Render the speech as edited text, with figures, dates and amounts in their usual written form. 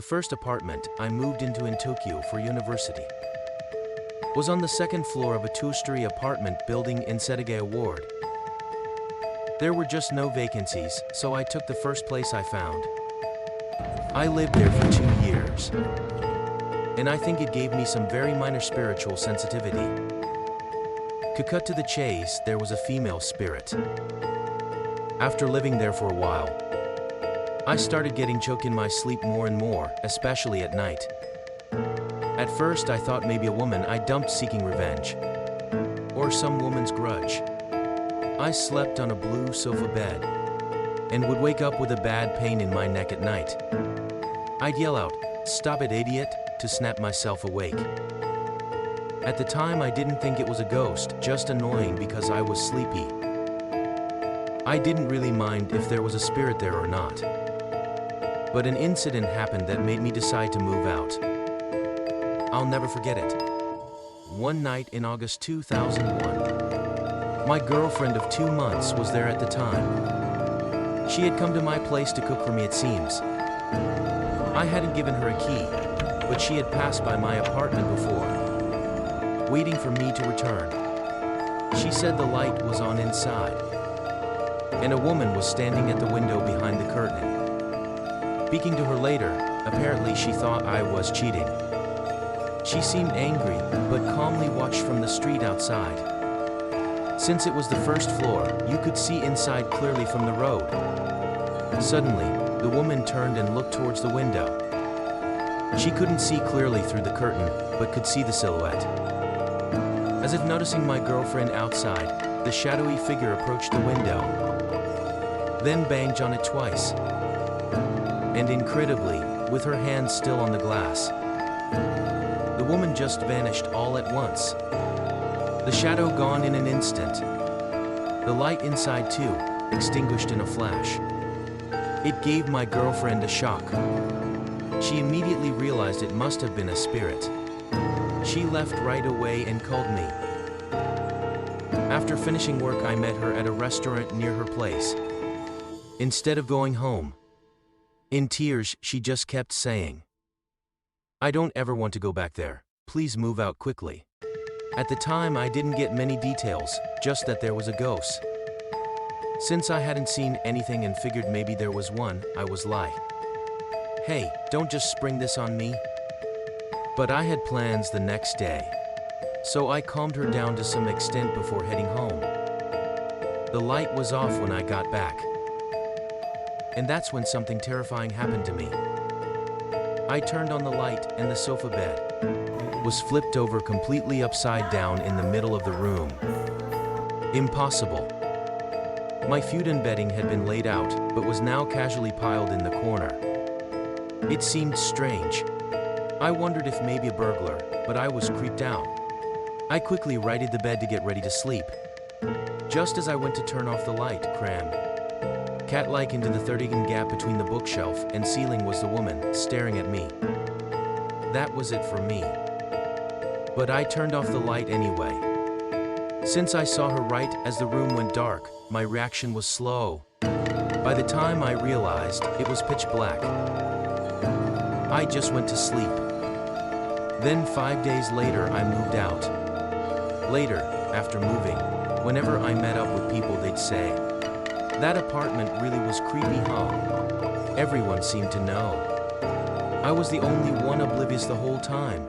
The first apartment I moved into in Tokyo for university was on the second floor of a two-story apartment building in Setagaya Ward. There were just no vacancies, so I took the first place I found. I lived there for 2 years, and I think it gave me some very minor spiritual sensitivity. To cut to the chase, there was a female spirit. After living there for a while, I started getting choked in my sleep more and more, especially at night. At first I thought maybe a woman I dumped seeking revenge, or some woman's grudge. I slept on a blue sofa bed, and would wake up with a bad pain in my neck at night. I'd yell out, "Stop it, idiot," to snap myself awake. At the time I didn't think it was a ghost, just annoying because I was sleepy. I didn't really mind if there was a spirit there or not. But an incident happened that made me decide to move out. I'll never forget it. One night in August 2001, my girlfriend of 2 months was there at the time. She had come to my place to cook for me, it seems. I hadn't given her a key, but she had passed by my apartment before, waiting for me to return. She said the light was on inside, and a woman was standing at the window behind the curtain. Speaking to her later, apparently she thought I was cheating. She seemed angry, but calmly watched from the street outside. Since it was the first floor, you could see inside clearly from the road. Suddenly, the woman turned and looked towards the window. She couldn't see clearly through the curtain, but could see the silhouette. As if noticing my girlfriend outside, the shadowy figure approached the window, then banged on it twice. And incredibly, with her hands still on the glass, the woman just vanished all at once. The shadow gone in an instant. The light inside too, extinguished in a flash. It gave my girlfriend a shock. She immediately realized it must have been a spirit. She left right away and called me. After finishing work, I met her at a restaurant near her place. Instead of going home, in tears, she just kept saying, "I don't ever want to go back there. Please move out quickly." At the time, I didn't get many details, just that there was a ghost. Since I hadn't seen anything and figured maybe there was one, I was like, "Hey, don't just spring this on me." But I had plans the next day, so I calmed her down to some extent before heading home. The light was off when I got back, and that's when something terrifying happened to me. I turned on the light and the sofa bed was flipped over completely upside down in the middle of the room. Impossible. My futon bedding had been laid out, but was now casually piled in the corner. It seemed strange. I wondered if maybe a burglar, but I was creeped out. I quickly righted the bed to get ready to sleep. Just as I went to turn off the light, crammed cat-like into the 30-inch gap between the bookshelf and ceiling was the woman, staring at me. That was it for me. But I turned off the light anyway. Since I saw her right as the room went dark, my reaction was slow. By the time I realized, it was pitch black. I just went to sleep. Then 5 days later, I moved out. Later, after moving, whenever I met up with people, they'd say, "That apartment really was creepy, huh?" Everyone seemed to know. I was the only one oblivious the whole time.